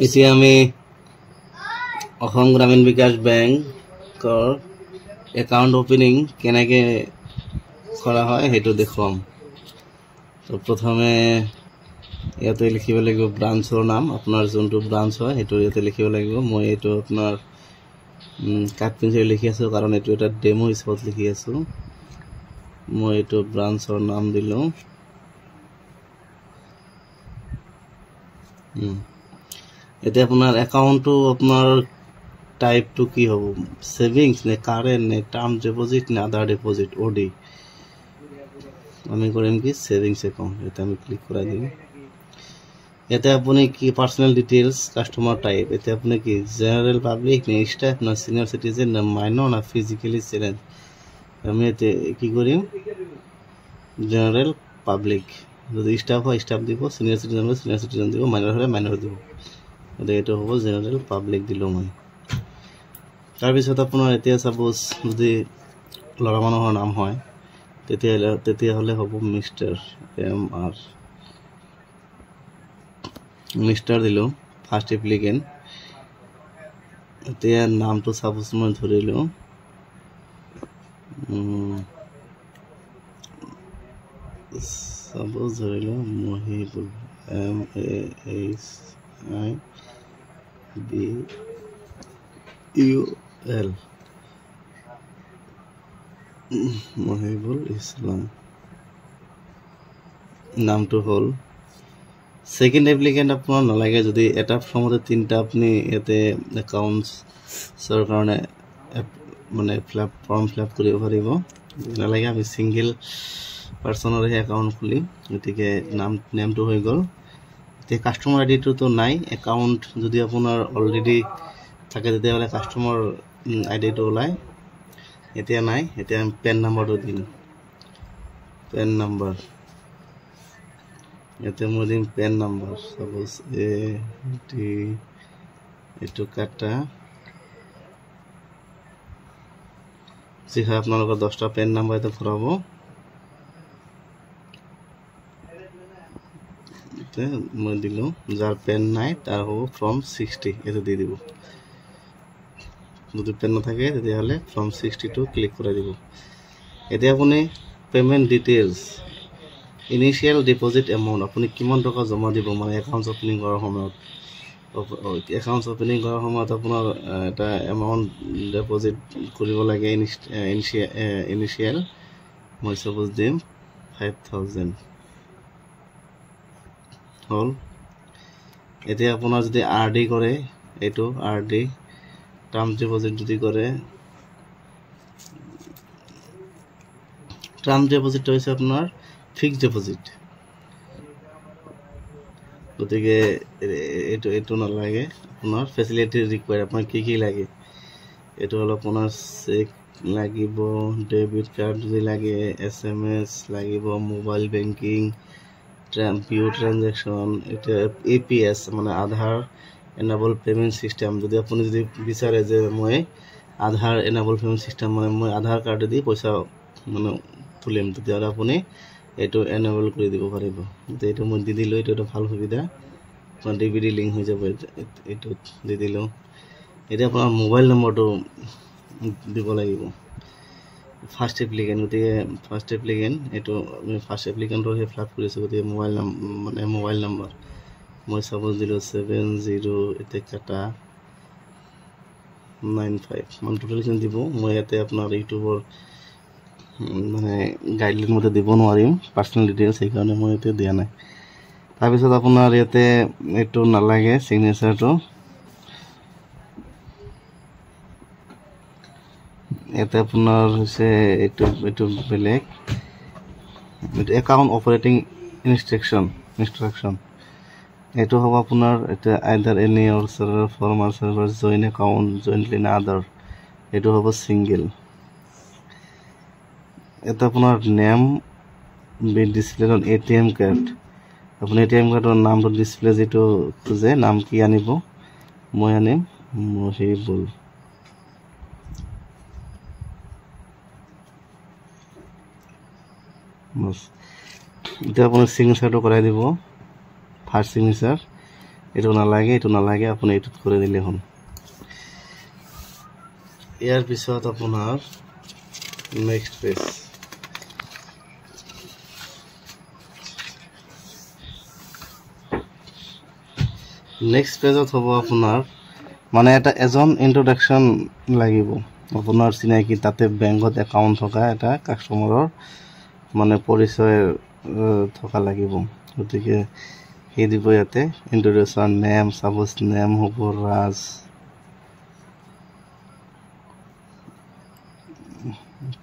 এতিয়া আমি অসম গ্ৰামীণ বিকাশ বেংকৰ একাউণ্ট ওপেনিং কেনেকৈ কৰা হয় সেইটো দেখুৱাম। তো প্ৰথমে ইয়াতে লিখিব লাগিব ব্ৰাঞ্চৰ নাম, আপোনাৰ যোনটো ব্ৰাঞ্চ হয় সেইটো ইয়াতে লিখিব লাগিব। মই এইটো আপোনাৰ কাট পেঞ্চিল লিখি আছোঁ কাৰণ এইটো এটা ডেমো হিচাপত লিখি আছোঁ। মই এইটো ব্ৰাঞ্চৰ নাম দিলোঁ। এতিয়া আপোনাৰ একাউণ্টটো আপোনাৰ টাইপটো কি হ'ব, ছেভিংছ নে কাৰেণ্ট নে টাৰ্ম ডিপ'জিট নে আদাৰ ডিপ'জিট অ'ডি। আমি কৰিম কি ছেভিংছ একাউণ্ট। এতিয়া আমি ক্লিক কৰাই দিম। ইয়াতে আপুনি কি পাৰ্চনেল ডিটেইলছ, কাষ্টমাৰ টাইপ, এতিয়া আপুনি কি জেনেৰেল পাব্লিক নে ষ্টাফ না চিনিয়ৰ চিটিজেন না মাইনৰ না ফিজিকেলি চেলেঞ্জ। আমি এতিয়া কি কৰিম জেনেৰেল পাব্লিক। যদি ষ্টাফ হয় ষ্টাফ দিব, চিনিয়ৰ চিটিজেন হ'লে চিনিয়ৰ চিটিজেন দিব, মাইনৰ হ'লে মাইনৰ দিব। গতিকে এইটো হ'ব জেনেৰেল পাব্লিক দিলোঁ মই। তাৰপিছত আপোনাৰ এতিয়া ছাপ'জ যদি ল'ৰা মানুহৰ নাম হয় তেতিয়াহ'লে হ'ব মিষ্টাৰ MR। মিষ্টাৰ দিলোঁ ফাৰ্ষ্ট এপ্লিকেণ্ট। এতিয়া নামটো ছাপ'জ মই ধৰিলোঁ মহিবুল MAHIBUL মহিবুল ইছলাম নামটো হ'ল। ছেকেণ্ড এপ্লিকেণ্ট আপোনাৰ নালাগে, যদি এটা ফৰ্মতে তিনিটা আপুনি ইয়াতে একাউণ্টছৰ কাৰণে মানে ফৰ্ম ফিল আপ কৰিব পাৰিব নালাগে। আমি ছিংগল পাৰ্চনৰহে একাউণ্ট খুলিম, গতিকে নেমটো হৈ গ'ল। এতিয়া কাষ্টমাৰ আইডিটোতো নাই, একাউণ্ট যদি আপোনাৰ অলৰেডি থাকে তেতিয়াহ'লে কাষ্টমাৰ আইডিটো ওলায়, এতিয়া নাই। এতিয়া আমি পেন নাম্বাৰটো দিম, পেন নাম্বাৰ। ইয়াতে মই দিম পেন নাম্বাৰ, ছাপ'জ এইটো কাটা যি হয় আপোনালোকৰ 10টা পেন নাম্বাৰ ইয়াতে ভৰাব। মই দিলোঁ, যাৰ পেন নাই তাৰ হ'ব ফৰ্ম 60, এইটো দি দিব। যদি পেন নাথাকে তেতিয়াহ'লে ফৰ্ম 62 ক্লিক কৰাই দিব। এতিয়া আপুনি payment details, initial deposit amount, আপুনি কিমান টকা জমা দিব মানে একাউণ্টছ অপেনিং কৰাৰ সময়ত। একাউণ্টছ অপেনিং কৰাৰ সময়ত আপোনাৰ এটা এমাউণ্ট ডিপ'জিট কৰিব লাগে ইনিচিয়েল। মই ছাপ'জ দিম 5000 হ'ল। এতিয়া আপোনাৰ যদি RD কৰে, এইটো RD, টাৰ্ম ডিপ'জিট যদি কৰে, টাৰ্ম ডিপ'জিটটো হৈছে আপোনাৰ ফিক্সড ডিপ'জিট, গতিকে এইটো নালাগে। আপোনাৰ ফেচিলিটি ৰিকুৱাৰ্ড, আপোনাৰ কি লাগে, এইটো হ'ল আপোনাৰ চেক লাগিব, ডেবিট কাৰ্ড যদি লাগে, SMS লাগিব, মোবাইল বেংকিং, ভিউ ট্ৰানজেকশ্যন, এতিয়া APS মানে আধাৰ এনাবল পে'মেণ্ট ছিষ্টেম। যদি আপুনি বিচাৰে যে মই আধাৰ এনাবল পে'মেণ্ট ছিষ্টেম মানে মই আধাৰ কাৰ্ডেদি পইচা মানে তুলিম, তেতিয়াহ'লে আপুনি এইটো এনেবল কৰি দিব পাৰিব। এতিয়া এইটো মই দি দিলোঁ, এইটো এটা ভাল সুবিধা, আপোনাৰ DVD লিংক হৈ যাব, এইটোত দি দিলোঁ। এতিয়া আপোনাৰ মোবাইল নম্বৰটো দিব লাগিব ফাৰ্ষ্ট এপ্লিকেণ্ট, গতিকে ফাৰ্ষ্ট এপ্লিকেণ্ট এইটো আমি ফাৰ্ষ্ট এপ্লিকেণ্টৰহে ফিল আপ কৰিছোঁ, গতিকে মোবাইল নম্বৰ মই ছাপ'জ দিলোঁ 70, এতিয়া কাটা 95 মানে টোটেলখিনি দিব। মই ইয়াতে আপোনাৰ ইউটিউবৰ মানে গাইডলাইন মতে দিব নোৱাৰিম পাৰ্চনেল ডিটেইলছ, সেইকাৰণে মই ইয়াতে দিয়া নাই। তাৰপিছত আপোনাৰ ইয়াতে এইটো নালাগে ছিগনেচাৰটো, ইয়াতে আপোনাৰ হৈছে এইটো বেলেগ, এইটো একাউণ্ট অপাৰেটিং ইনষ্ট্ৰাকশ্যন। এইটো হ'ব আপোনাৰ এতিয়া either any or survivor former survivor join account jointly না আদাৰ, এইটো হ'ব ছিংগল। এটা আপোনাৰ name be displayed on ATM card, আপুনি ATM কাৰ্ডৰ নামটো ডিছপ্লে যিটো খোজে নাম কি আনিব, মই আনিম মহিবুল। বছ এতিয়া আপুনি ছিগনেচাৰটো কৰাই দিব, ফাৰ্ষ্ট ছিগনেচাৰ। এইটো নালাগে আপুনি এইটোত কৰি দিলে হ'ল ইয়াৰ পিছত আপোনাৰ নেক্সট পেজ নেক্সট পেজত হ'ব আপোনাৰ মানে এটা এজন ইন্ট্ৰোডাকশন লাগিব আপোনাৰ চিনাকি তাতে বেংকত একাউণ্ট থকা এটা কাস্টমাৰৰ মানে পৰিচয় থকা লাগিব গতিকে সেই দিব ইয়াতে ইন্ট্ৰোডাকশন নেম সাপোজ নেম হ'ব ৰাজ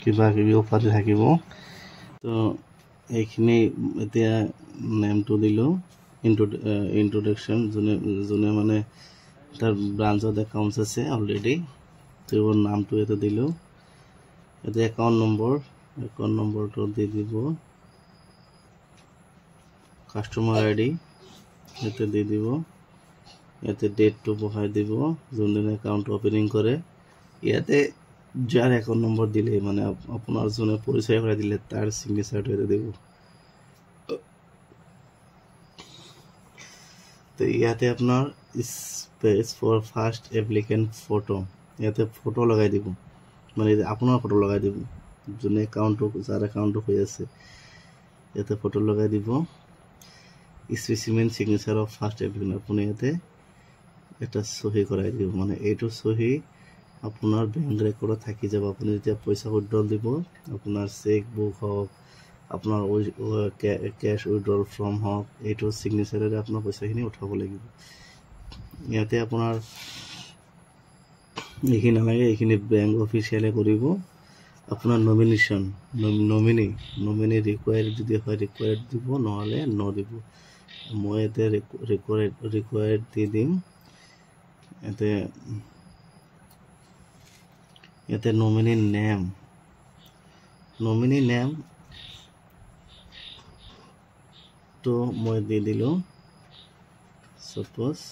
কিবা কিবি উপাধি থাকিব তো এইখিনি এতিয়া নেমটো দিলো ইন্ট্ৰোডাকশন যোনে মানে তাৰ ব্ৰাঞ্চত একাউণ্টছ আছে অলৰেডি তেওঁৰ নামটো এটা দিলো এটা একাউণ্ট নম্বৰটো দি দিব কাস্টমাৰ আইডি এটা দি দিব ইয়াতে ডেটটো বহাই দিব যোনদিন একাউণ্ট ওপেনিং কৰে ইয়াতে যাৰ একাউণ্ট নম্বৰ দিলে মানে আপোনাৰ যোনে পৰিচয় কৰি দিলে তাৰ সিগনেচাৰটো এটা দিব তো ইয়াতে আপোনাৰ space for first applicant photo ইয়াতে ফটো লগাই দিব মানে আপোনাৰ ফটো লগাই দিব যোনে একাউণ্টটো যাৰ একাউণ্টটো হৈ আছে ইয়াতে ফটো লগাই দিব specimen signature of first applicant আপুনি ইয়াতে এটা সহি কৰাই দিব মানে এইটো সহি আপোনাৰ বেংক ৰেকৰ্ডত থাকি যাব আপুনি যেতিয়া পইচা উইথড্ৰল দিব আপোনাৰ চেক বুক হওক আপোনাৰ ক্যাশ উইথড্ৰল ফৰ্ম হওক এইটো সিগনেচাৰেৰে আপোনাৰ পইচাখিনি উঠাব লাগিব ইয়াতে আপোনাৰ এইখিনি নালাগে এইখিনি বেংক অফিচিয়ালে কৰিব আপোনাৰ নমিনি ৰিকুৱায়াৰ্ড যদি হয় ৰিকুৱায়াৰ্ড দিব নহলে ন দিব মই এতে ৰিকুৱায়াৰ্ড দি দিম এতে নমিনি নেম তো মই দি দিলো suppose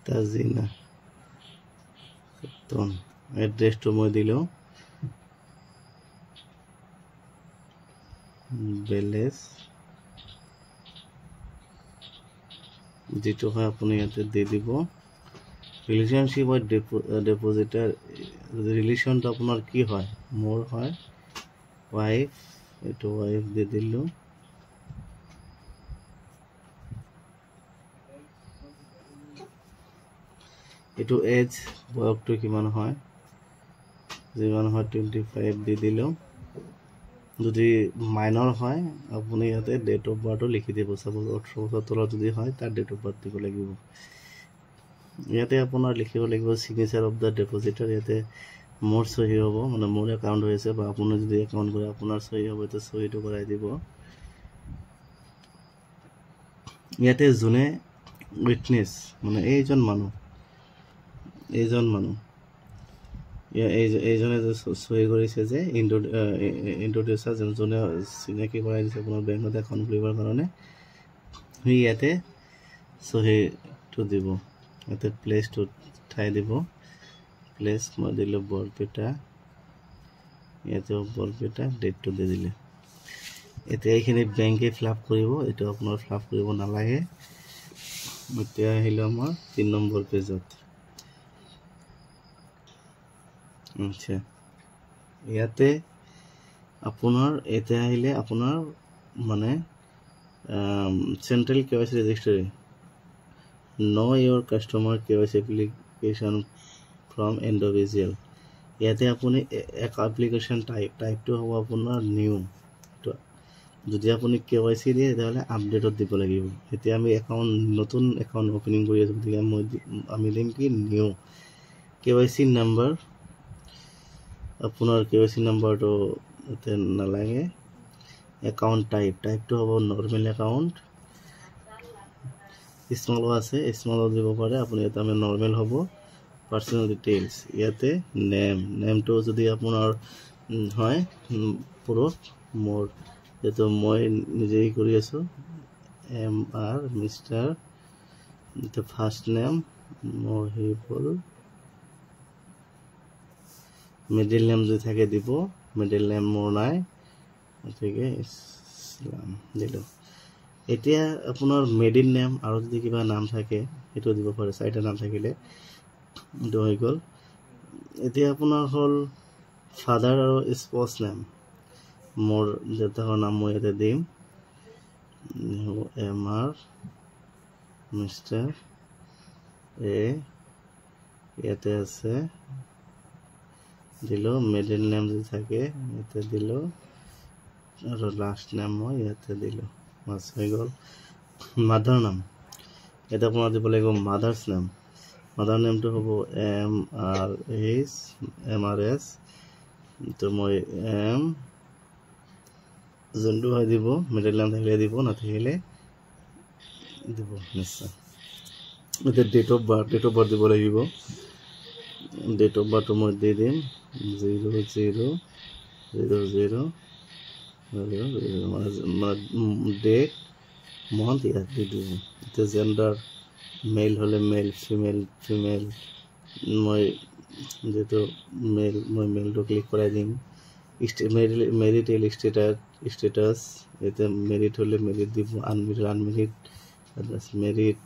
Tazina Khatun address to মই দিলো বেলেস যেটো হয় আপুনি ইয়াতে দি দিব রিলেশনশিপ উইথ ডিপোজিটর রিলেশনটা আপনার কি হয় মোর হয় ওয়াইফ এটো ওয়াইফ দি দিলো এটো এজ বয়সটো কিমান হয় যিমান হয় 25 দি দিলো যদি মাইনর হয় আপুনি ইয়াতে ডেট অফ বাৰ্থ লিখি দিব সাপোজ 18 বছৰ তলত যদি হয় তাৰ ডেট অফ বাৰ্থ দিব লাগিব ইয়াতে আপোনাৰ লিখিব লাগিব সিগনেচাৰ অফ দা ডিপোজিটৰ ইয়াতে মোৰ সহি হ'ব মানে মোৰ একাউণ্ট হৈছে বা আপুনি যদি একাউণ্ট কৰে আপোনাৰ সহি হ'ব তো সহিটো কৰাই দিব ইয়াতে যোনে উইটনেস মানে এইজন মানুহ এইজনে যে সহি কৰিছে যে ইন্ট্ৰোডিউচাৰ যোনে চিনাকি কৰাই দিছে আপোনাৰ বেংকত একাউণ্ট খুলিবৰ কাৰণে হি ইয়াতে সহিটো দিব ইয়াতে প্লেসটো ঠাই দিব প্লেস মই দিলো বৰপেটা ইয়াতে বৰপেটা ডেটটো দি দিলে এতিয়া এইখিনি বেংকে ফিলআপ কৰিব এটা আপোনাৰ ফিলআপ কৰিব নালাগে এতিয়া আহিলো আমাৰ 3 নম্বৰ পেজত আচ্ছা ইয়াতে আপোনাৰ এটা আহিলে আপোনাৰ মানে central KYC registry know your customer KYC application from individual ইয়াতে আপুনি এক এপ্লিকেশন টাইপটো হ'ব আপোনাৰ নিউ তো যদি আপুনি KYC দিয়ে তাহলে আপডেটত দিব লাগিব এতিয়া আমি নতুন একাউন্ট ওপেনিং কৰি আছো গতিকে আমি দিম কি নিউ KYC নাম্বাৰ আপোনাৰ KYC নাম্বাৰটো এতে নালাগে একাউন্ট টাইপটো হ'ব নৰমাল একাউন্ট স্মল আছে স্মল দিব পাৰে আপুনি এটা আমি নৰমাল হ'ব পাৰ্সোনাল ডিটেইলস ইয়াতে নেমটো যদি আপোনাৰ হয় পুৰো মোৰ এটো মই নিজেই কৰি আছো MR mister the first name Mohibul middle name যদি থাকে দিব, মিডিল নেম মোৰ নাই, গতিকে ইছলাম দিলোঁ। এতিয়া আপোনাৰ মিডিল নেম আৰু যদি কিবা নাম থাকে সেইটো দিব পাৰে, 4টা নাম থাকিলে এইটো হৈ গ'ল। এতিয়া আপোনাৰ হ'ল ফাদাৰ আৰু স্পৌছ নেম, মোৰ দেউতাকৰ নাম মই ইয়াতে দিম, MR মিষ্টাৰ এ, ইয়াতে আছে দিলোঁ। মিডিল নেম যদি থাকে ইয়াতে দিলোঁ, আৰু লাষ্ট নেম মই ইয়াতে দিলোঁ, বাছ হৈ গ'ল। মাদাৰ নাম, ইয়াতে আপোনাৰ দিব লাগিব মাদাৰ্ছ নেম। মাদাৰ নেমটো হ'ব MRS, তো মই যোনটো হয় দিব, মিডিল নেম থাকিলে দিব, নাথাকিলে দিব নিশ্চয়। এতিয়া ডেট অফ বাৰ্থ দিব লাগিব। ডেট অফ বাৰ্থটো মই দি দিম 0000, ডেট মান্থ ইয়াত দি দিব। এতিয়া জেণ্ডাৰ, মেল হ'লে মেল, ফিমেল, মই যিহেতু মেল, মই মেলটো ক্লিক কৰাই দিম। মেৰিটেল ষ্টেটাছ, এতিয়া মেৰিট হ'লে মেৰিট দিব, আনমেৰিড মেৰিড।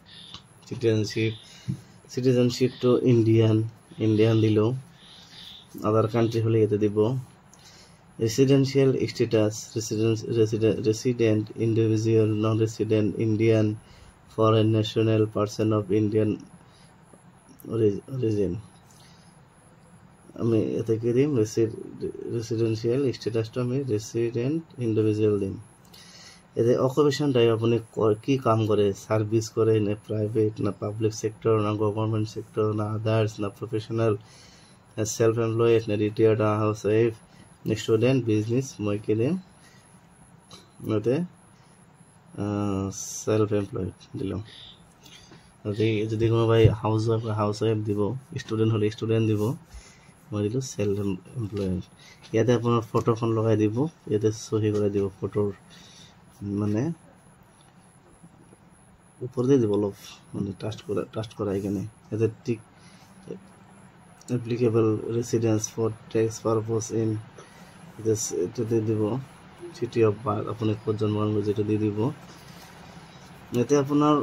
চিটিজেনশ্বিপটো ইণ্ডিয়ান দিলোঁ। আদাৰ কাণ্ট্ৰি হ'লে ইয়াতে দিব। Residential status, resident, individual, non resident, Indian, foreign national, person of Indian origin. আমি ইয়াতে কি দিম, ৰেচিডেঞ্চিয়েল ষ্টেটাছটো আমি ৰেচিডেণ্ট ইণ্ডিভিজুৱেল দিম। এতিয়া অকুপেশ্যন টাইপ, আপুনি কি কাম কৰে, ছাৰ্ভিচ কৰে নে প্ৰাইভেট, না পাব্লিক ছেক্টৰ, না গভৰ্ণমেণ্ট ছেক্টৰ, না আদাৰ্ছ, না প্ৰফেশ্যনেল, সেল্ফ এমপ্লয়েড, নে ৰিটায়াৰ্ড, না হাউচ ৱাইফ, নে ষ্টুডেণ্ট, বিজনেছ, মই কি দিম ইয়াতে সেল্ফ এমপ্লয়েড দিলোঁ। যদি কোনোবাই হাউচ ৱাইফ দিব, ষ্টুডেণ্ট হ'লে ষ্টুডেণ্ট দিব, মই দিলোঁ সেল্ফ এমপ্লয়েড। ইয়াতে আপোনাৰ ফটোখন লগাই দিব, ইয়াতে চহী কৰাই দিব, ফটোৰ মানে ওপৰতে দিব, অলপ মানে টাষ্ট কৰাই কেনে। ইয়াতে tick applicable residence for tax purpose in, এইটোতে দিব। চিটি অফ বাৰ্থ, আপুনি ক'ত জন্ম হৈছিল যিটো দি দিব। ইয়াতে আপোনাৰ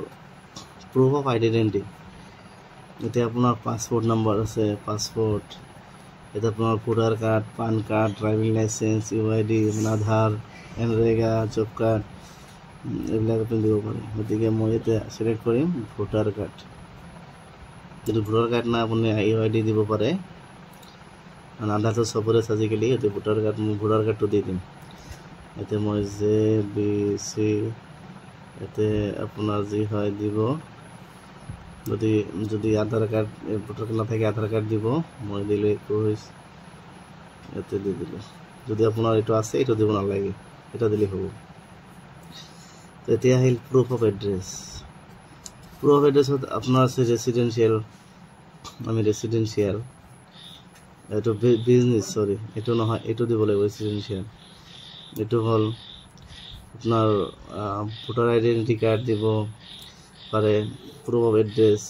প্ৰুফ অফ আইডেণ্টিটি, এতিয়া আপোনাৰ পাছপোৰ্ট নম্বৰ আছে, পাছপোৰ্ট, এতিয়া আপোনাৰ voter card, PAN card, driving licence, UID, Aadhaar, NREGA, job card, এইবিলাক আপুনি দিব পাৰে। গতিকে মই এতিয়া চিলেক্ট কৰিম ভোটাৰ কাৰ্ড। যদি ভোটাৰ কাৰ্ড নাই আপুনি UID দিব পাৰে, আধাৰটো চবৰে আজিকালি, এতিয়া ভোটাৰ কাৰ্ডটো দি দিম। এতিয়া মই JBC, ইয়াতে আপোনাৰ যি হয় দিব। যদি আধাৰ কাৰ্ড, ভোটাৰ কাৰ্ড নাথাকে আধাৰ কাৰ্ড দিব, মই দিলোঁ 21, ইয়াতে দি দিলোঁ। যদি আপোনাৰ এইটো আছে এইটো দিব নালাগে, এটা দিলেই হ'ব। এতিয়া আহিল proof of address. Proof of এড্ৰেছত আপোনাৰ আছে ৰেচিডেঞ্চিয়েল, আমি ৰেচিডেঞ্চিয়েল, এইটো বিজনেছ, এইটো নহয়, এইটো দিব লাগিব ৰেচিডেঞ্চিয়েল। এইটো হ'ল আপোনাৰ ভোটাৰ আইডেণ্টিটি কাৰ্ড দিব পাৰে, প্ৰুফ অফ এড্ৰেছ।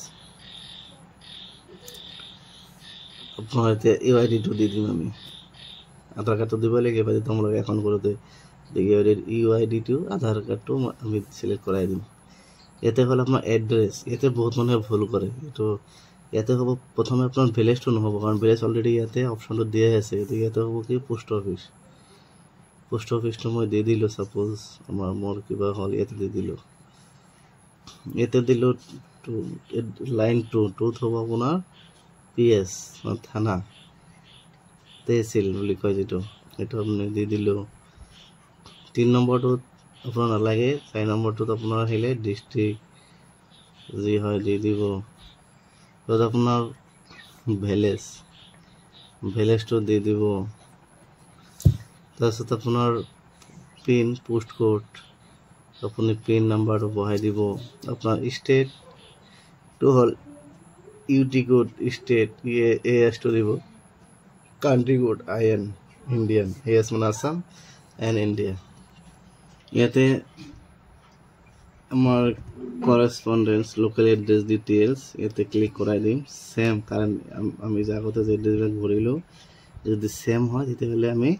আপোনাৰ এতিয়া UIDটো দি দিম আমি, আধাৰ কাৰ্ডটো দিব লাগিব বাধ্যতামূলক এখন কৰোঁতে। UIDটো আধাৰ কাৰ্ডটো আমি চিলেক্ট কৰাই দিম। ইয়াতে হ'ল আপোনাৰ এড্ৰেছ, ইয়াতে বহুত মানুহে ভুল কৰে। ইয়াতে হ'ব প্ৰথমে আপোনাৰ ভিলেজটো নহ'ব, কাৰণ ভিলেজ অলৰেডি ইয়াতে অপশ্যনটো দিয়াই আছে। গতিকে ইয়াতে হ'ব কি পোষ্ট অফিচটো মই দি দিলোঁ। ছাপ'জ মোৰ কিবা হ'ল, ইয়াতে দি দিলোঁ। ইয়াতে দিলোঁ লাইন 2ত হ'ব আপোনাৰ PS, থানা, তহচিল বুলি কয় যিটো, সেইটো আপুনি দি দিলোঁ। 3 নম্বৰটোত আপোনাৰ নালাগে, 4 নম্বৰটোত আপোনাৰ আহিলে ডিষ্ট্ৰিক্ট যি হয় দি দিব। য'ত আপোনাৰ ভিলেজটো দি দিব। তাৰপিছত আপোনাৰ পিন, পোষ্ট কোড, আপুনি পিন নাম্বাৰটো বহাই দিব। আপোনাৰ ষ্টেটটো হ'ল UT কোড, ষ্টেট ASটো দিব। Country code IN, Indian, AS মানে আছাম, এণ্ড ইণ্ডিয়া। ইয়াতে আমাৰ কৰেছপণ্ডেঞ্চ, লোকেল এড্ৰেছ ডিটেইলছ, ইয়াতে ক্লিক কৰাই দিম। চেম, কাৰণ আমি যে আগতে যে এড্ৰেছবিলাক ভৰিলোঁ যদি সেম হয় তেতিয়াহ'লে আমি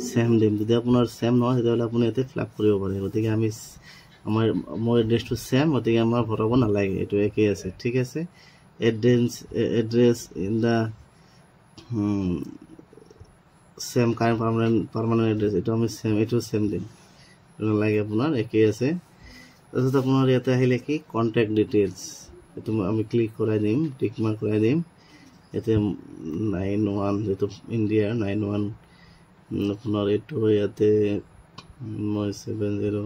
সেম দিম, যদি আপোনাৰ সেম নহয় তেতিয়াহ'লে আপুনি ইয়াতে ফিল আপ কৰিব পাৰে। গতিকে আমি মোৰ এড্ৰেছটো সেম, গতিকে আমাৰ ভৰাব নালাগে, এইটো একেই আছে। ঠিক আছে, address in the same current permanent address, এইটো আমি এইটো সেম দিম, নালাগে আপোনাৰ, একেই আছে। তাৰপিছত আপোনাৰ ইয়াতে আহিলে কি কণ্টেক্ট ডিটেইলছ, এইটো আমি ক্লিক কৰাই দিম, টিক মাৰ্ক কৰাই দিম। ইয়াতে 91 যিটো ইণ্ডিয়াৰ 91 আপোনাৰ এইটো ইয়াতে মই 70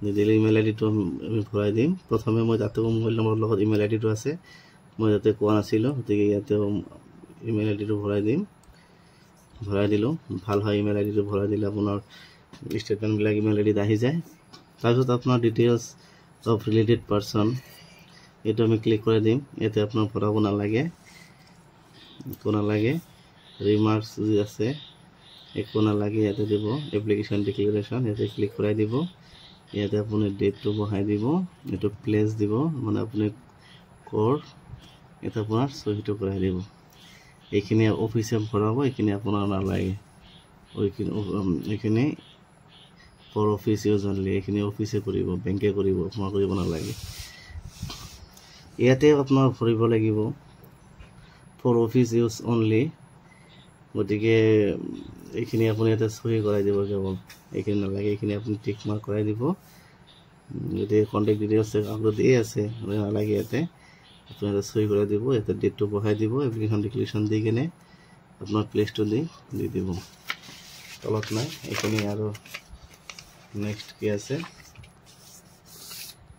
নিদিলে ইমেইল আইডিটো আমি ভৰাই দিম। প্ৰথমে মই তাতে মোবাইল নম্বৰৰ লগত ইমেইল আইডিটো আছে, মই যাতে কোৱা নাছিলোঁ, গতিকে ইয়াতে ইমেইল আইডিটো ভৰাই দিম। ভৰাই দিলোঁ, ভাল হয়। ইমেইল আইডিটো ভৰাই দিলে আপোনাৰ ষ্টেটমেণ্টবিলাক ইমেইল আইডিত আহি যায়। তাৰপিছত আপোনাৰ ডিটেইলছ অফ ৰিলেটেড পাৰ্চন, এইটো আমি ক্লিক কৰি দিম। ইয়াতে আপোনাৰ ভৰাব নালাগে, একো নালাগে। ৰিমাৰ্কছ যি আছে একো নালাগে, ইয়াতে দিব। এপ্লিকেশ্যন ডিক্লেৰেশ্যন, ইয়াতে ক্লিক কৰাই দিব। ইয়াতে আপুনি ডেটটো বহাই দিব, এইটো প্লেচ দিব, মানে আপুনি ক'ৰ ইয়াতে আপোনাৰ চহীটো কৰাই দিব। এইখিনি অফিচে ভৰাব, এইখিনি আপোনাৰ নালাগে। এইখিনি ফৰ অফিচ ইউজ অনলি, এইখিনি অফিচে কৰিব, বেংকে কৰিব, আপোনাৰ কৰিব নালাগে। ইয়াতে আপোনাৰ ভৰিব লাগিব ফৰ অফিচ ইউজ অনলি, গতিকে এইখিনি আপুনি ইয়াতে চহী কৰাই দিব কেৱল, এইখিনি নালাগে। এইখিনি আপুনি টিক মাৰ্ক কৰাই দিব। গতিকে কণ্টেক্ট ডিটেইলছ আপলোড দিয়ে আছে, নালাগে। ইয়াতে আপুনি ইয়াতে চহী কৰাই দিব, ইয়াতে ডেটটো বহাই দিব, এপ্লিকেশ্যন ডিক্লেৰেশ্যন দি কিনে আপোনাৰ প্লেচটো দি দিব। তলত নাই এইখিনি। আৰু নেক্সট কি আছে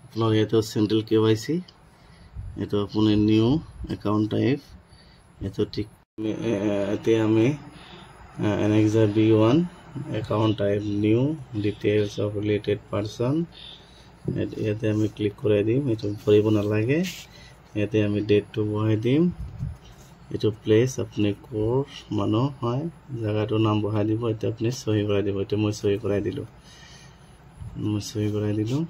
আপোনাৰ ইয়াতে চেণ্ট্ৰেল KYC, এইটো আপুনি নিউ একাউণ্ট টাইপ, এইটো ঠিক। এতিয়া আমি annexure B1 account type new details of related person, ইয়াতে আমি ক্লিক কৰাই দিম। এইটো ভৰিব নালাগে। ইয়াতে আমি ডেটটো বহাই দিম, এইটো প্লেচ আপুনি ক'ৰ মানুহ হয় জেগাটোৰ নাম বহাই দিব। এতিয়া আপুনি চহী কৰাই দিব। এতিয়া মই চহী কৰাই দিলোঁ,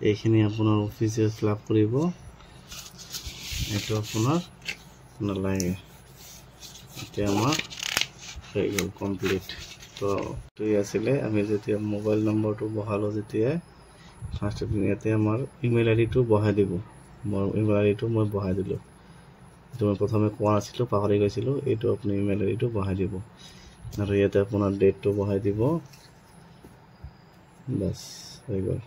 এইখিনি আপোনাৰ অফিচে ফিল আপ কৰিব, এইটো আপোনাৰ নালাগে। এতিয়া আমাৰ হৈ গ'ল কমপ্লিট। তো এইটোৱে আছিলে। আমি যেতিয়া মোবাইল নম্বৰটো বহালোঁ, যেতিয়াই ফাৰ্ষ্ট ইয়াতে আমাৰ ইমেইল আইডিটো বহাই দিব। মোৰ ইমেইল আইডিটো মই বহাই দিলোঁ, এইটো মই প্ৰথমে কোৱা নাছিলোঁ, পাহৰি গৈছিলোঁ। এইটো আপুনি ইমেইল আইডিটো বহাই দিব, আৰু ইয়াতে আপোনাৰ ডেটটো বহাই দিব, বাছ হৈ গ'ল।